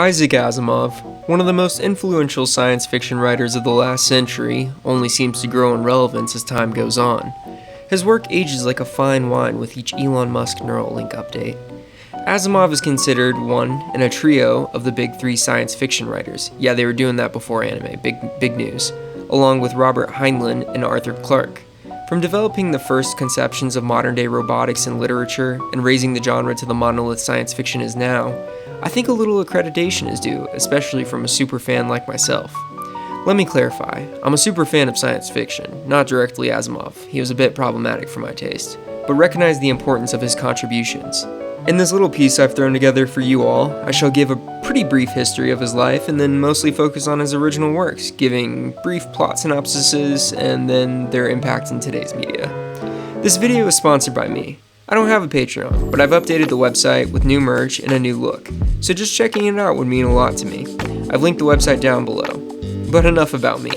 Isaac Asimov, one of the most influential science fiction writers of the last century, only seems to grow in relevance as time goes on. His work ages like a fine wine with each Elon Musk Neuralink update. Asimov is considered one in a trio of the big three science fiction writers. Yeah, they were doing that before anime, big news, along with Robert Heinlein and Arthur Clarke. From developing the first conceptions of modern-day robotics in literature and raising the genre to the monolith science fiction is now, I think a little accreditation is due, especially from a superfan like myself. Let me clarify, I'm a superfan of science fiction, not directly Asimov. He was a bit problematic for my taste, but recognize the importance of his contributions. In this little piece I've thrown together for you all, I shall give a pretty brief history of his life and then mostly focus on his original works, giving brief plot synopsises and then their impact in today's media. This video is sponsored by me. I don't have a Patreon, but I've updated the website with new merch and a new look, so just checking it out would mean a lot to me. I've linked the website down below. But enough about me.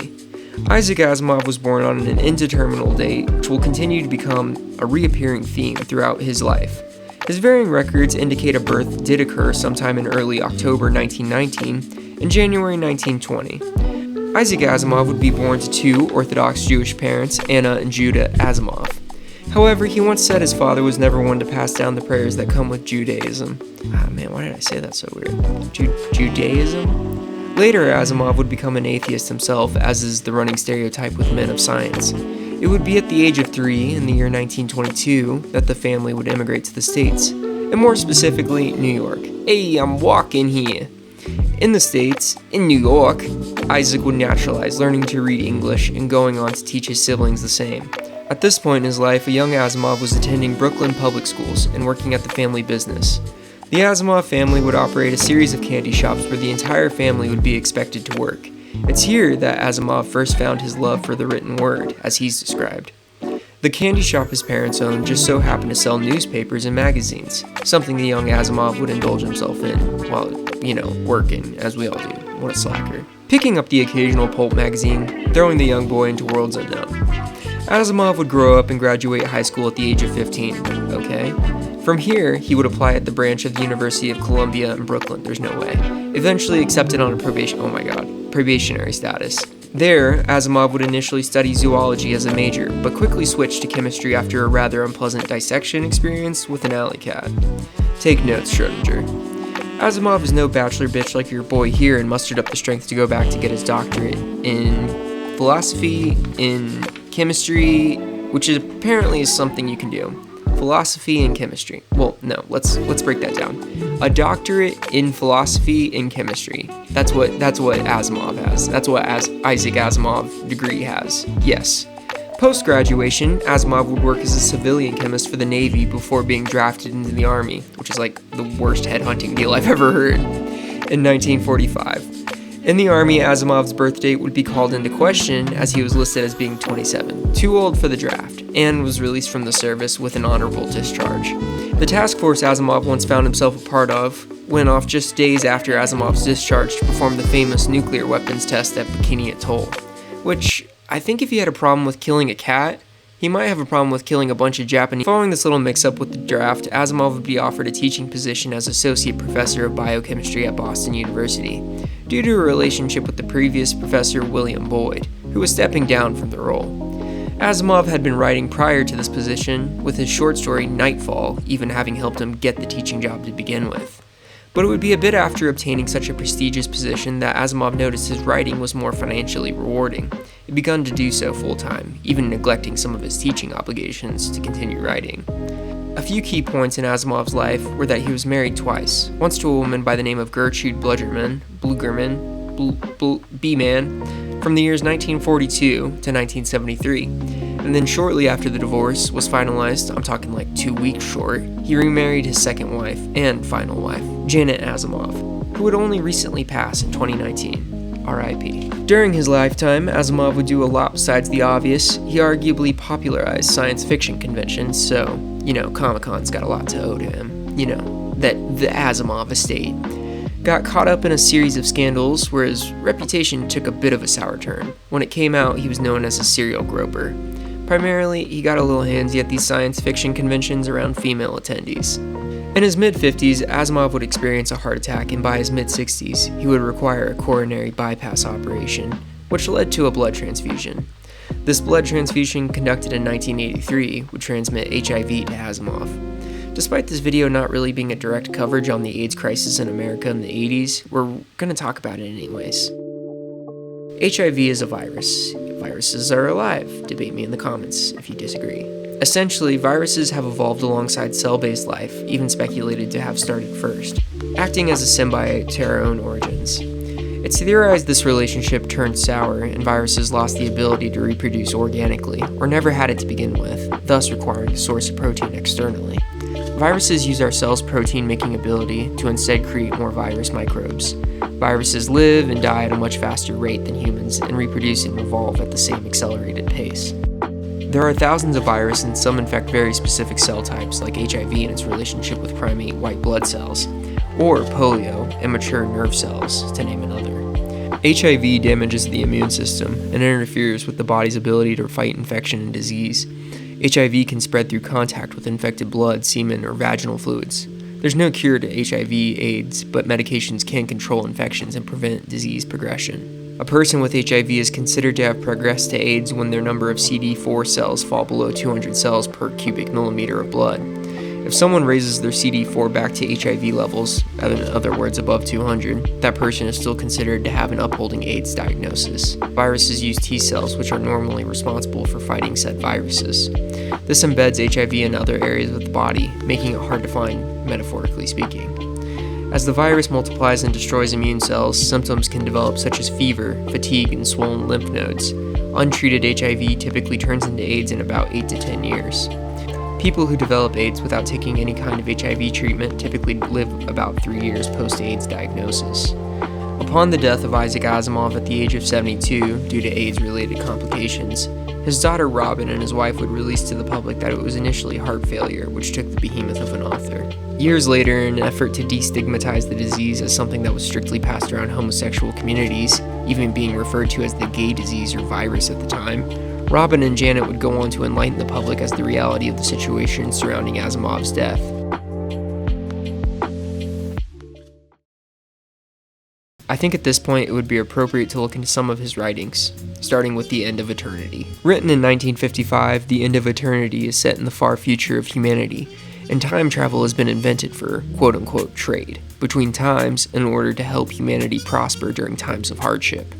Isaac Asimov was born on an indeterminate date, which will continue to become a reappearing theme throughout his life. His varying records indicate a birth did occur sometime in early October 1919 and January 1920. Isaac Asimov would be born to two Orthodox Jewish parents, Anna and Judah Asimov. However, he once said his father was never one to pass down the prayers that come with Judaism. Why did I say that so weird? Judaism? Later, Asimov would become an atheist himself, as is the running stereotype with men of science. It would be at the age of 3, in the year 1922, that the family would immigrate to the States, and more specifically, New York. Hey, I'm walking here. In the States, in New York, Isaac would naturalize, learning to read English and going on to teach his siblings the same. At this point in his life, a young Asimov was attending Brooklyn public schools and working at the family business. The Asimov family would operate a series of candy shops where the entire family would be expected to work. It's here that Asimov first found his love for the written word, as he's described. The candy shop his parents owned just so happened to sell newspapers and magazines, something the young Asimov would indulge himself in while, working, as we all do. What a slacker. Picking up the occasional pulp magazine, throwing the young boy into worlds unknown. Asimov would grow up and graduate high school at the age of 15, okay? From here, he would apply at the branch of the University of Columbia in Brooklyn, there's no way. Eventually accepted on a probationary status. There, Asimov would initially study zoology as a major, but quickly switched to chemistry after a rather unpleasant dissection experience with an alley cat. Take notes, Schrodinger. Asimov is no bachelor bitch like your boy here and mustered up the strength to go back to get his doctorate in philosophy, in chemistry, which apparently is something you can do. Philosophy and chemistry. Well, no, let's break that down. A doctorate in philosophy and chemistry. That's what Asimov has. That's what Isaac Asimov degree has. Yes. Post-graduation, Asimov would work as a civilian chemist for the Navy before being drafted into the Army, which is like the worst headhunting deal I've ever heard, in 1945. In the Army, Asimov's birth date would be called into question as he was listed as being 27, too old for the draft, and was released from the service with an honorable discharge. The task force Asimov once found himself a part of went off just days after Asimov's discharge to perform the famous nuclear weapons test at Bikini Atoll, which I think if he had a problem with killing a cat, he might have a problem with killing a bunch of Japanese. Following this little mix-up with the draft, Asimov would be offered a teaching position as associate professor of biochemistry at Boston University, due to a relationship with the previous professor William Boyd, who was stepping down from the role. Asimov had been writing prior to this position, with his short story Nightfall even having helped him get the teaching job to begin with. But it would be a bit after obtaining such a prestigious position that Asimov noticed his writing was more financially rewarding. He'd begun to do so full-time, even neglecting some of his teaching obligations to continue writing. A few key points in Asimov's life were that he was married twice, once to a woman by the name of Gertrude Blugerman, B-Man, from the years 1942 to 1973, and then shortly after the divorce was finalized, I'm talking like 2 weeks short, he remarried his second wife and final wife, Janet Asimov, who would only recently pass in 2019. R.I.P. During his lifetime, Asimov would do a lot besides the obvious. He arguably popularized science fiction conventions, so, Comic-Con's got a lot to owe to him. That the Asimov estate. Got caught up in a series of scandals where his reputation took a bit of a sour turn. When it came out, he was known as a serial groper. Primarily, he got a little handsy at these science fiction conventions around female attendees. In his mid-50s, Asimov would experience a heart attack, and by his mid-60s, he would require a coronary bypass operation, which led to a blood transfusion. This blood transfusion, conducted in 1983, would transmit HIV to Asimov. Despite this video not really being a direct coverage on the AIDS crisis in America in the 80s, we're going to talk about it anyways. HIV is a virus. Viruses are alive. Debate me in the comments if you disagree. Essentially, viruses have evolved alongside cell-based life, even speculated to have started first, acting as a symbiote to our own origins. It's theorized this relationship turned sour and viruses lost the ability to reproduce organically, or never had it to begin with, thus requiring a source of protein externally. Viruses use our cells' protein-making ability to instead create more virus microbes. Viruses live and die at a much faster rate than humans and reproduce and evolve at the same accelerated pace. There are thousands of viruses, and some infect very specific cell types, like HIV and its relationship with primate white blood cells, or polio and mature nerve cells, to name another. HIV damages the immune system and interferes with the body's ability to fight infection and disease. HIV can spread through contact with infected blood, semen, or vaginal fluids. There's no cure to HIV/AIDS, but medications can control infections and prevent disease progression. A person with HIV is considered to have progressed to AIDS when their number of CD4 cells fall below 200 cells per cubic millimeter of blood. If someone raises their CD4 back to HIV levels, in other words above 200, that person is still considered to have an upholding AIDS diagnosis. Viruses use T cells, which are normally responsible for fighting said viruses. This embeds HIV in other areas of the body, making it hard to find, metaphorically speaking. As the virus multiplies and destroys immune cells, symptoms can develop such as fever, fatigue, and swollen lymph nodes. Untreated HIV typically turns into AIDS in about 8 to 10 years. People who develop AIDS without taking any kind of HIV treatment typically live about 3 years post-AIDS diagnosis. Upon the death of Isaac Asimov at the age of 72 due to AIDS-related complications, his daughter Robin and his wife would release to the public that it was initially heart failure, which took the behemoth of an author. Years later, in an effort to destigmatize the disease as something that was strictly passed around homosexual communities, even being referred to as the gay disease or virus at the time, Robin and Janet would go on to enlighten the public as the reality of the situation surrounding Asimov's death. I think at this point it would be appropriate to look into some of his writings, starting with The End of Eternity. Written in 1955, The End of Eternity is set in the far future of humanity, and time travel has been invented for quote-unquote trade between times in order to help humanity prosper during times of hardship.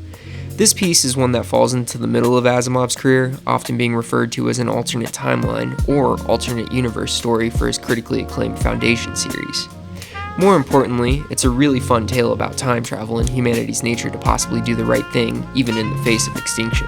This piece is one that falls into the middle of Asimov's career, often being referred to as an alternate timeline or alternate universe story for his critically acclaimed Foundation series. More importantly, it's a really fun tale about time travel and humanity's nature to possibly do the right thing, even in the face of extinction.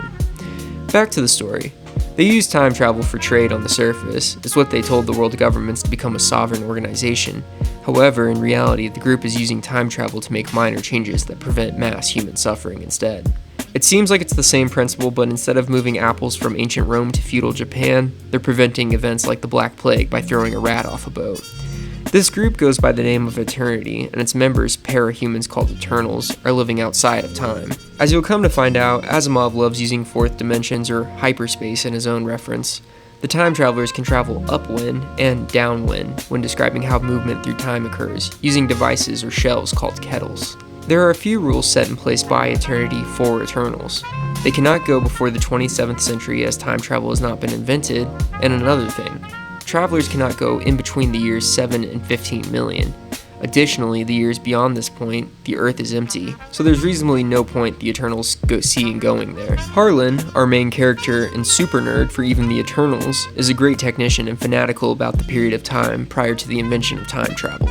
Back to the story. They use time travel for trade on the surface. It's what they told the world governments to become a sovereign organization. However, in reality, the group is using time travel to make minor changes that prevent mass human suffering instead. It seems like it's the same principle, but instead of moving apples from ancient Rome to feudal Japan, they're preventing events like the Black Plague by throwing a rat off a boat. This group goes by the name of Eternity, and its members, parahumans called Eternals, are living outside of time. As you'll come to find out, Asimov loves using fourth dimensions or hyperspace in his own reference. The time travelers can travel upwind and downwind when describing how movement through time occurs, using devices or shells called kettles. There are a few rules set in place by Eternity for Eternals. They cannot go before the 27th century as time travel has not been invented, and another thing, travelers cannot go in between the years 7 and 15 million. Additionally, the years beyond this point, the Earth is empty, so there's reasonably no point the Eternals go seeing going there. Harlan, our main character and super nerd for even the Eternals, is a great technician and fanatical about the period of time prior to the invention of time travel.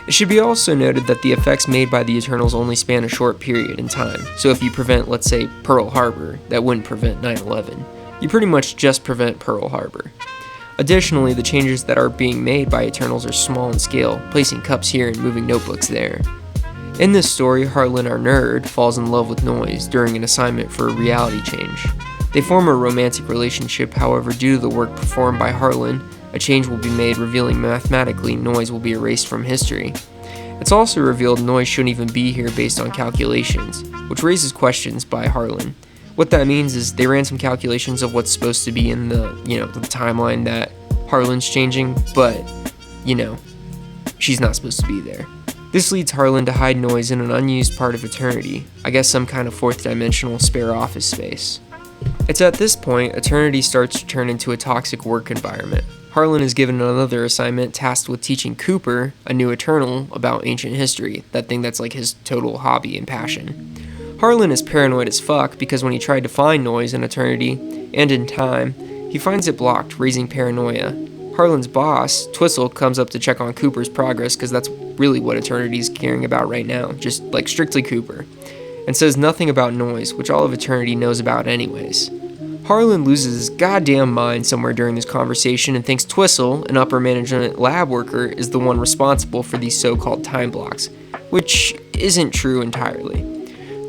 It should be also noted that the effects made by the Eternals only span a short period in time, so if you prevent, let's say, Pearl Harbor, that wouldn't prevent 9/11. You pretty much just prevent Pearl Harbor. Additionally, the changes that are being made by Eternals are small in scale, placing cups here and moving notebooks there. In this story, Harlan, our nerd, falls in love with Noise during an assignment for a reality change. They form a romantic relationship, however, due to the work performed by Harlan, a change will be made revealing mathematically Noise will be erased from history. It's also revealed Noise shouldn't even be here based on calculations, which raises questions by Harlan. What that means is they ran some calculations of what's supposed to be in the timeline that Harlan's changing, but, she's not supposed to be there. This leads Harlan to hide Noise in an unused part of Eternity, I guess some kind of fourth dimensional spare office space. It's at this point Eternity starts to turn into a toxic work environment. Harlan is given another assignment tasked with teaching Cooper, a new Eternal, about ancient history, that thing that's like his total hobby and passion. Harlan is paranoid as fuck because when he tried to find Noise in Eternity, and in time, he finds it blocked, raising paranoia. Harlan's boss, Twistle, comes up to check on Cooper's progress because that's really what Eternity's caring about right now, just like strictly Cooper, and says nothing about Noise, which all of Eternity knows about anyways. Harlan loses his goddamn mind somewhere during this conversation and thinks Twistle, an upper management lab worker, is the one responsible for these so-called time blocks, which isn't true entirely.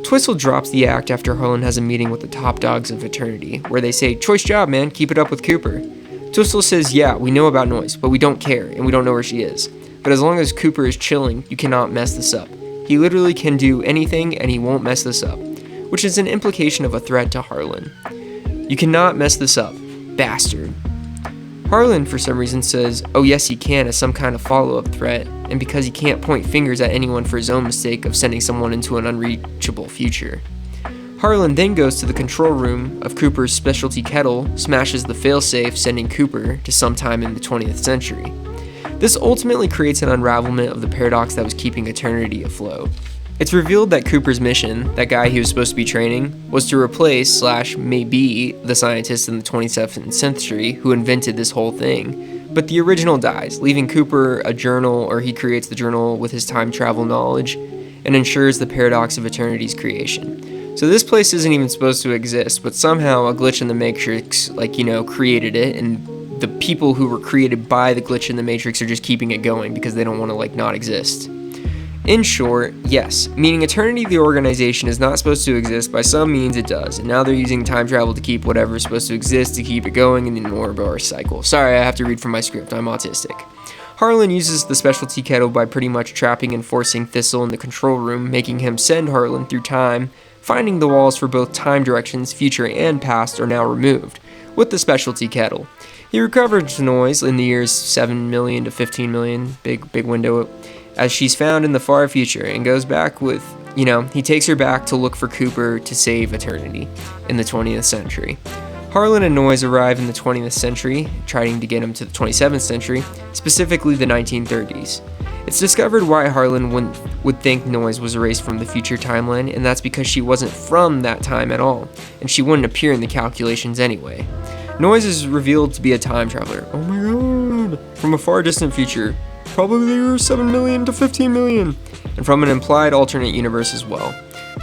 Twistle drops the act after Harlan has a meeting with the top dogs of Eternity, where they say, "Choice job, man, keep it up with Cooper." Twistle says, "Yeah, we know about Noise, but we don't care, and we don't know where she is. But as long as Cooper is chilling, you cannot mess this up. He literally can do anything, and he won't mess this up," which is an implication of a threat to Harlan. "You cannot mess this up, bastard." Harlan, for some reason, says, "Oh yes he can," as some kind of follow-up threat, and because he can't point fingers at anyone for his own mistake of sending someone into an unreachable future. Harlan then goes to the control room of Cooper's specialty kettle, smashes the failsafe, sending Cooper to sometime in the 20th century. This ultimately creates an unravelment of the paradox that was keeping Eternity afloat. It's revealed that Cooper's mission, that guy he was supposed to be training, was to replace / maybe the scientist in the 27th century who invented this whole thing. But the original dies, leaving Cooper a journal, or he creates the journal with his time travel knowledge, and ensures the paradox of Eternity's creation. So this place isn't even supposed to exist, but somehow a glitch in the Matrix, created it, and the people who were created by the glitch in the Matrix are just keeping it going because they don't want to, not exist. In short, yes, meaning Eternity the organization is not supposed to exist, by some means it does, and now they're using time travel to keep whatever is supposed to exist to keep it going in an Ouroboros cycle. Sorry, I have to read from my script, I'm autistic. Harlan uses the specialty kettle by pretty much trapping and forcing Thistle in the control room, making him send Harlan through time, finding the walls for both time directions, future and past, are now removed, with the specialty kettle. He recovers Noise in the years 7 million to 15 million, big window, as she's found in the far future, and goes back with, he takes her back to look for Cooper to save Eternity in the 20th century. Harlan and Noise arrive in the 20th century, trying to get him to the 27th century, specifically the 1930s. It's discovered why Harlan would think Noise was erased from the future timeline, and that's because she wasn't from that time at all, and she wouldn't appear in the calculations anyway. Noise is revealed to be a time traveler, oh my god, from a far distant future, probably the year 7 million to 15 million, and from an implied alternate universe as well,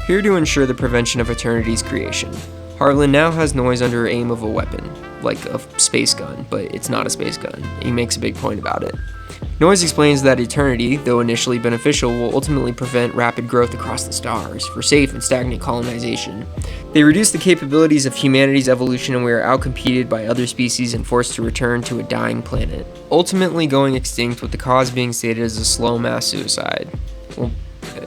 here to ensure the prevention of Eternity's creation. Harlan now has Noise under aim of a weapon, like a space gun, but it's not a space gun. He makes a big point about it. Noise explains that Eternity, though initially beneficial, will ultimately prevent rapid growth across the stars for safe and stagnant colonization. They reduce the capabilities of humanity's evolution, and we are outcompeted by other species and forced to return to a dying planet, ultimately going extinct, with the cause being stated as a slow mass suicide. Well,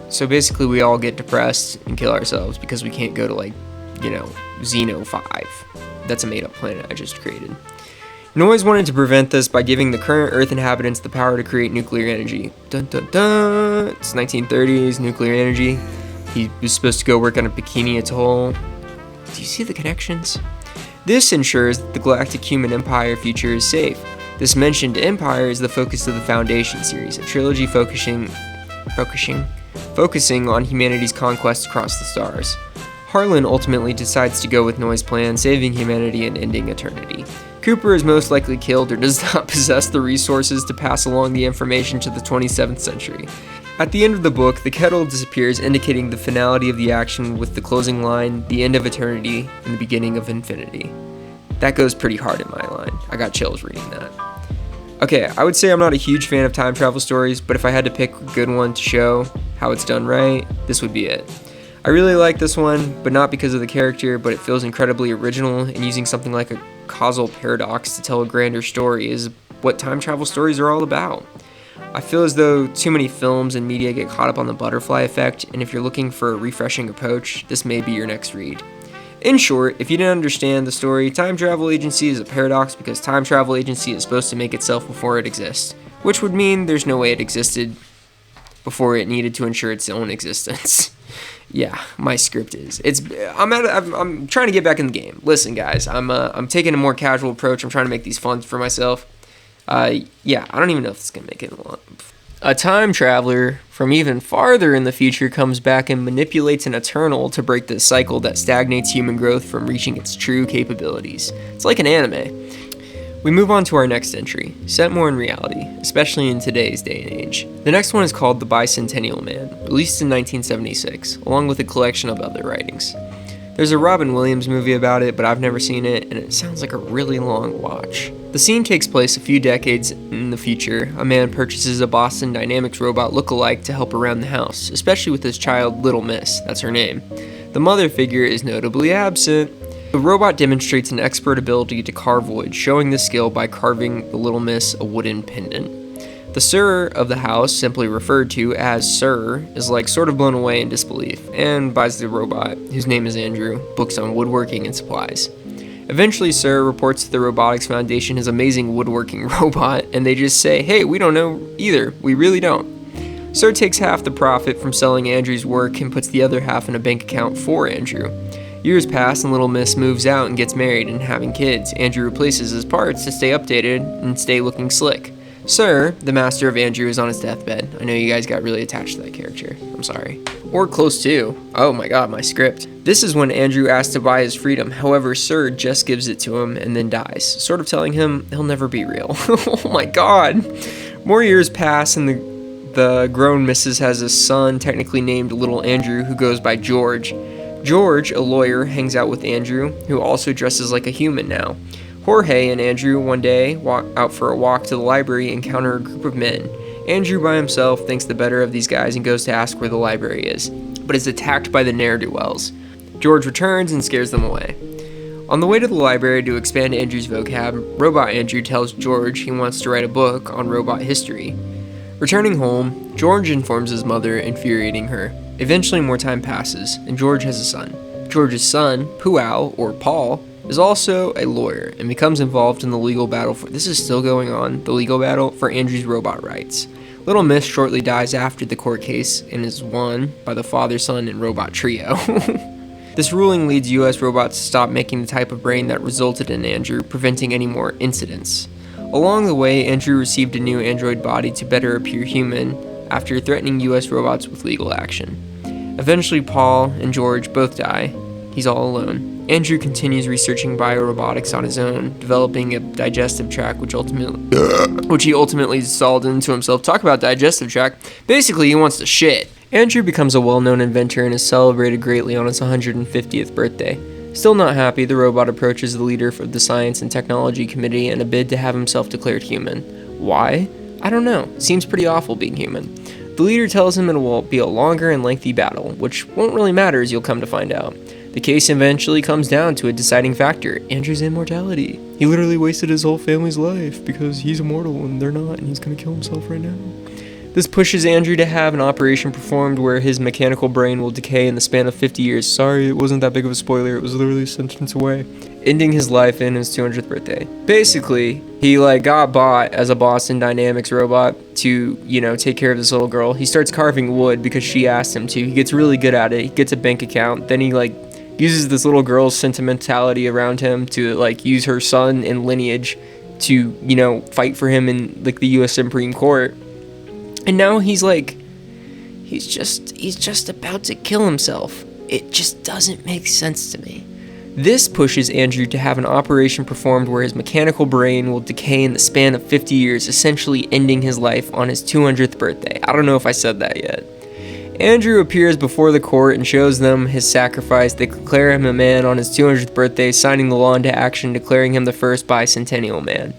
so basically we all get depressed and kill ourselves because we can't go to Xeno 5. That's a made-up planet I just created. Noise wanted to prevent this by giving the current Earth inhabitants the power to create nuclear energy. Dun dun dun! It's 1930s, nuclear energy. He was supposed to go work on a Bikini Atoll. Do you see the connections? This ensures that the Galactic Human Empire future is safe. This mentioned empire is the focus of the Foundation series, a trilogy focusing on humanity's conquest across the stars. Harlan ultimately decides to go with Noise's plan, saving humanity and ending Eternity. Cooper is most likely killed or does not possess the resources to pass along the information to the 27th century. At the end of the book, the kettle disappears, indicating the finality of the action with the closing line, "The end of eternity and the beginning of infinity." That goes pretty hard in my line. I got chills reading that. Okay, I would say I'm not a huge fan of time travel stories, but if I had to pick a good one to show how it's done right, this would be it. I really like this one, but not because of the character, but it feels incredibly original, and using something like a causal paradox to tell a grander story is what time travel stories are all about. I feel as though too many films and media get caught up on the butterfly effect, and if you're looking for a refreshing approach, this may be your next read. In short, if you didn't understand the story, Time Travel Agency is a paradox because Time Travel Agency is supposed to make itself before it exists. which would mean there's no way it existed before it needed to ensure its own existence. Yeah, my script is. I'm trying to get back in the game. Listen, guys, I'm taking a more casual approach. I'm trying to make these fun for myself. Yeah, I don't even know if it's gonna make it long. A time traveler from even farther in the future comes back and manipulates an Eternal to break the cycle that stagnates human growth from reaching its true capabilities. It's like an anime. We move on to our next entry, set more in reality, especially in today's day and age. The next one is called The Bicentennial Man, released in 1976, along with a collection of other writings. There's a Robin Williams movie about it, but I've never seen it, and it sounds like a really long watch. The scene takes place a few decades in the future. A man purchases a Boston Dynamics robot look-alike to help around the house, especially with his child, Little Miss, that's her name. The mother figure is notably absent. The robot demonstrates an expert ability to carve wood, showing this skill by carving the Little Miss a wooden pendant. The Sir of the house, simply referred to as Sir, is sort of blown away in disbelief, and buys the robot, whose name is Andrew, books on woodworking and supplies. Eventually, Sir reports to the Robotics Foundation his amazing woodworking robot, and they just say, hey, we don't know either, we really don't. Sir takes half the profit from selling Andrew's work and puts the other half in a bank account for Andrew. Years pass and Little Miss moves out and gets married and having kids. Andrew replaces his parts to stay updated and stay looking slick. Sir, the master of Andrew, is on his deathbed. I know you guys got really attached to that character. I'm sorry. Or close to. Oh my god, my script. This is when Andrew asks to buy his freedom. However, Sir just gives it to him and then dies, sort of telling him he'll never be real. Oh my god. More years pass and the grown missus has a son technically named Little Andrew who goes by George. George, a lawyer, hangs out with Andrew, who also dresses like a human now. Jorge and Andrew one day walk out for a walk to the library and encounter a group of men. Andrew by himself thinks the better of these guys and goes to ask where the library is, but is attacked by the ne'er-do-wells. George returns and scares them away. On the way to the library to expand Andrew's vocab, Robot Andrew tells George he wants to write a book on robot history. Returning home, George informs his mother, infuriating her. Eventually more time passes, and George has a son. George's son, Pual, or Paul, is also a lawyer and becomes involved in the legal battle this is still going on, the legal battle for Andrew's robot rights. Little Miss shortly dies after the court case and is won by the father, son, and robot trio. This ruling leads US robots to stop making the type of brain that resulted in Andrew, preventing any more incidents. Along the way, Andrew received a new android body to better appear human after threatening US robots with legal action. Eventually, Paul and George both die. He's all alone. Andrew continues researching biorobotics on his own, developing a digestive tract which he ultimately installed into himself. Talk about digestive tract. Basically, he wants to shit. Andrew becomes a well-known inventor and is celebrated greatly on his 150th birthday. Still not happy, the robot approaches the leader of the Science and Technology Committee in a bid to have himself declared human. Why? I don't know. Seems pretty awful being human. The leader tells him it will be a longer and lengthy battle, which won't really matter as you'll come to find out. The case eventually comes down to a deciding factor, Andrew's immortality. He literally wasted his whole family's life because he's immortal and they're not, and he's gonna kill himself right now. This pushes Andrew to have an operation performed where his mechanical brain will decay in the span of 50 years. Sorry, it wasn't that big of a spoiler, it was literally a sentence away. Ending his life in his 200th birthday. Basically, he got bought as a Boston Dynamics robot to, take care of this little girl. He starts carving wood because she asked him to. He gets really good at it. He gets a bank account. Then he uses this little girl's sentimentality around him to use her son and lineage to, fight for him in the US Supreme Court. And now he's just about to kill himself. It just doesn't make sense to me. This pushes Andrew to have an operation performed where his mechanical brain will decay in the span of 50 years, essentially ending his life on his 200th birthday. I don't know if I said that yet. Andrew appears before the court and shows them his sacrifice. They declare him a man on his 200th birthday, signing the law into action, declaring him the first bicentennial man.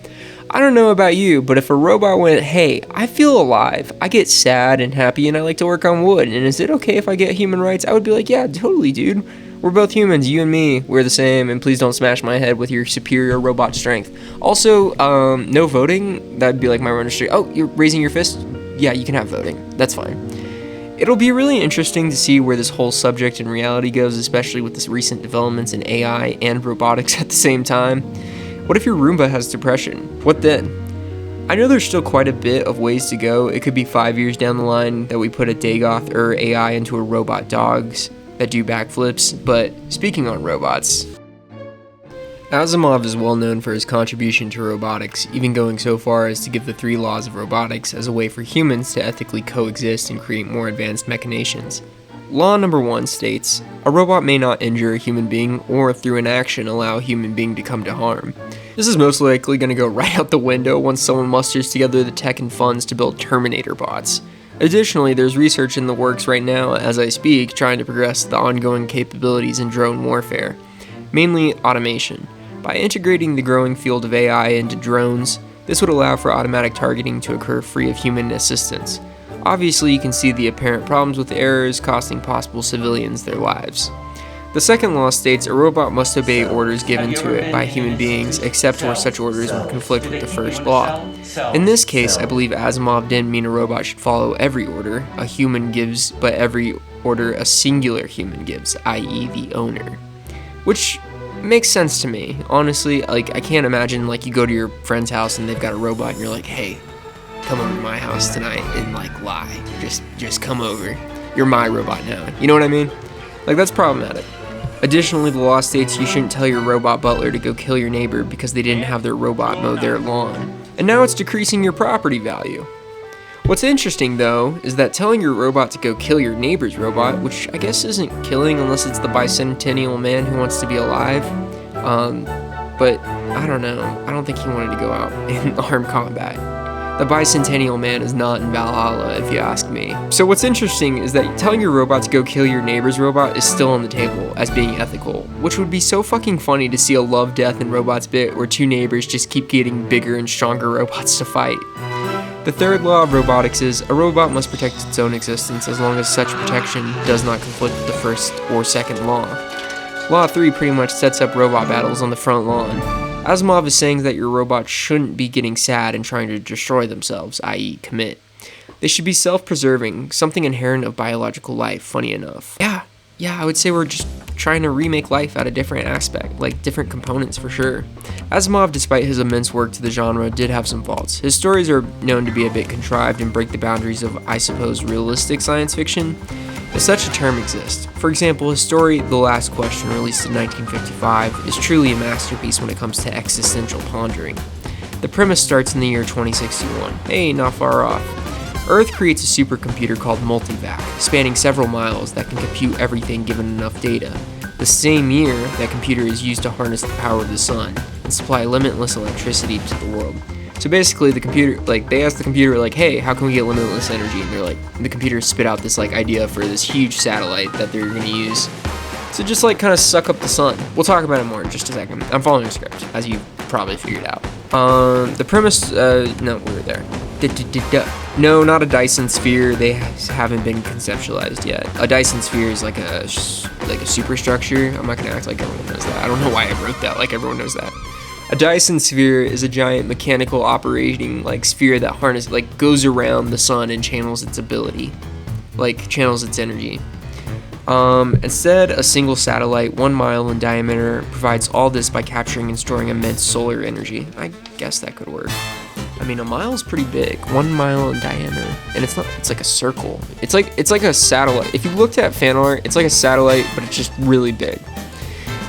I don't know about you, but if a robot went, hey, I feel alive, I get sad and happy, and I like to work on wood, and is it okay if I get human rights? I would be like, yeah, totally, dude. We're both humans, you and me, we're the same, and please don't smash my head with your superior robot strength. Also, no voting, that'd be my run of street. Oh, you're raising your fist? Yeah, you can have voting, that's fine. It'll be really interesting to see where this whole subject in reality goes, especially with this recent developments in AI and robotics at the same time. What if your Roomba has depression? What then? I know there's still quite a bit of ways to go. It could be 5 years down the line that we put a Dagoth or AI into a robot dogs that do backflips, but speaking on robots, Asimov is well known for his contribution to robotics, even going so far as to give the 3 laws of robotics as a way for humans to ethically coexist and create more advanced machinations. Law number 1 states, a robot may not injure a human being or through an action allow a human being to come to harm. This is most likely going to go right out the window once someone musters together the tech and funds to build Terminator bots. Additionally, there's research in the works right now as I speak trying to progress the ongoing capabilities in drone warfare, mainly automation. By integrating the growing field of AI into drones, this would allow for automatic targeting to occur free of human assistance. Obviously, you can see the apparent problems with errors costing possible civilians their lives. The second law states a robot must obey orders given to it by human beings except where such orders would conflict with the first law. In this case, I believe Asimov didn't mean a robot should follow every order a human gives, but every order a singular human gives, i.e. the owner. Which makes sense to me. Honestly, I can't imagine you go to your friend's house and they've got a robot and you're like, hey, come over to my house tonight and lie. Just come over. You're my robot now. You know what I mean? That's problematic. Additionally, the law states you shouldn't tell your robot butler to go kill your neighbor because they didn't have their robot mow their lawn. And now it's decreasing your property value. What's interesting though is that telling your robot to go kill your neighbor's robot, which I guess isn't killing unless it's the bicentennial man who wants to be alive, but I don't know. I don't think he wanted to go out in armed combat. The bicentennial man is not in Valhalla, if you ask me. So what's interesting is that telling your robot to go kill your neighbor's robot is still on the table as being ethical, which would be so fucking funny to see a love, death, and robots bit where 2 neighbors just keep getting bigger and stronger robots to fight. The third law of robotics is a robot must protect its own existence as long as such protection does not conflict with the first or second law. Law 3 pretty much sets up robot battles on the front lawn. Asimov is saying that your robot shouldn't be getting sad and trying to destroy themselves, i.e. commit. They should be self-preserving, something inherent of biological life, funny enough. Yeah, I would say we're just trying to remake life at a different aspect, different components for sure. Asimov, despite his immense work to the genre, did have some faults. His stories are known to be a bit contrived and break the boundaries of, I suppose, realistic science fiction, if such a term exists. For example, his story, The Last Question, released in 1955, is truly a masterpiece when it comes to existential pondering. The premise starts in the year 2061. Hey, not far off. Earth creates a supercomputer called Multivac, spanning several miles that can compute everything given enough data. The same year, that computer is used to harness the power of the sun and supply limitless electricity to the world. So basically, the computer, they asked the computer, hey, how can we get limitless energy? And the computer spit out this, idea for this huge satellite that they're going to use to just, kind of suck up the sun. We'll talk about it more in just a second. I'm following a script, as you probably figured out. The premise, no, we were there. No, not a Dyson sphere. They haven't been conceptualized yet. A Dyson sphere is like a superstructure. I'm not gonna act like everyone knows that. I don't know why I wrote that like everyone knows that. A Dyson sphere is a giant mechanical operating sphere that goes around the sun and channels its ability, channels its energy. Instead, a single satellite, 1 mile in diameter, provides all this by capturing and storing immense solar energy. I guess that could work. I mean, a mile is pretty big, 1 mile in diameter, and it's like a circle. It's like a satellite. If you looked at fan art, it's like a satellite, but it's just really big.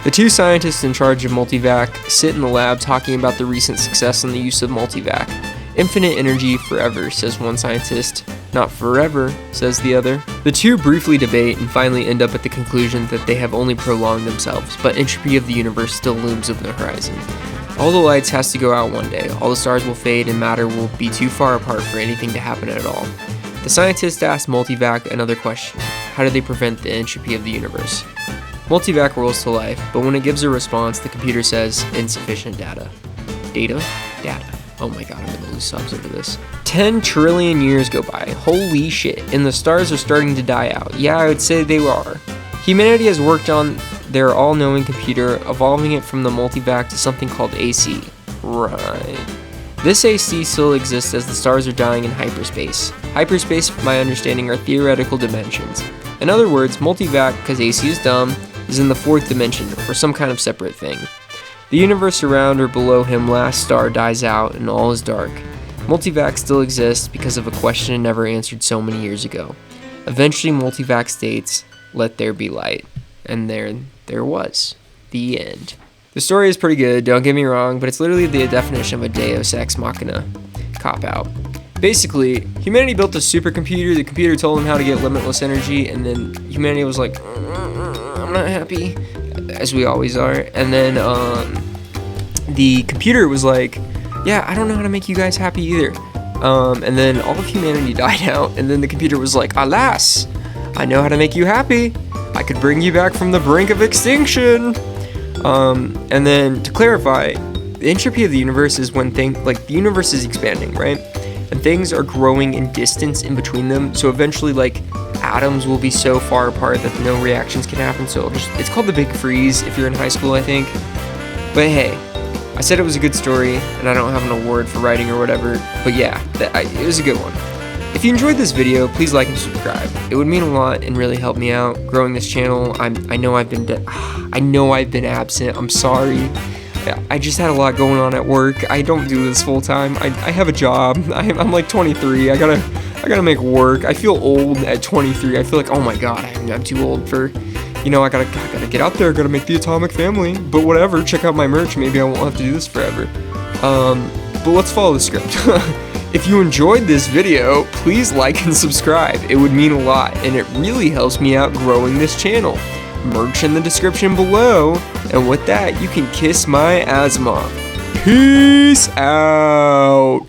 The 2 scientists in charge of Multivac sit in the lab talking about the recent success in the use of Multivac. Infinite energy forever, says one scientist. Not forever, says the other. The 2 briefly debate and finally end up at the conclusion that they have only prolonged themselves, but entropy of the universe still looms over the horizon. All the lights has to go out one day, all the stars will fade and matter will be too far apart for anything to happen at all. The scientist asked Multivac another question. How do they prevent the entropy of the universe? Multivac rolls to life, but when it gives a response, the computer says, insufficient data. Data? Oh my god, I'm gonna lose subs over this. 10 trillion years go by. Holy shit. And the stars are starting to die out. Yeah, I would say they are. Humanity has worked on their all-knowing computer, evolving it from the Multivac to something called AC. Right. This AC still exists as the stars are dying in hyperspace. Hyperspace, from my understanding, are theoretical dimensions. In other words, Multivac, because AC is dumb, is in the 4th dimension, or some kind of separate thing. The universe around or below him, last star dies out and all is dark. Multivac still exists because of a question never answered so many years ago. Eventually, Multivac states, "Let there be light." And there was. The end. The story is pretty good, don't get me wrong, but it's literally the definition of a Deus Ex Machina cop-out. Basically, humanity built a supercomputer, the computer told them how to get limitless energy, and then humanity was like, I'm not happy, as we always are, and then the computer was like, yeah, I don't know how to make you guys happy either, and then all of humanity died out, and then the computer was like, alas, I know how to make you happy, I could bring you back from the brink of extinction. And then to clarify, the entropy of the universe is when the universe is expanding, right? And things are growing in distance in between them. So eventually, like, atoms will be so far apart that no reactions can happen. So it's called the Big Freeze if you're in high school, I think. But hey, I said it was a good story, and I don't have an award for writing or whatever. But yeah, it was a good one. If you enjoyed this video, please like and subscribe. It would mean a lot and really help me out growing this channel. I know I've been absent. I'm sorry. I just had a lot going on at work. I don't do this full time. I have a job. I'm like 23. I gotta make work. I feel old at 23. I feel like, oh my god, I'm too old for, I gotta get out there. Gotta make the atomic family. But whatever. Check out my merch. Maybe I won't have to do this forever. But let's follow the script. If you enjoyed this video, please like and subscribe. It would mean a lot, and it really helps me out growing this channel. Merch in the description below, and with that, you can kiss my Asimov. Peace out!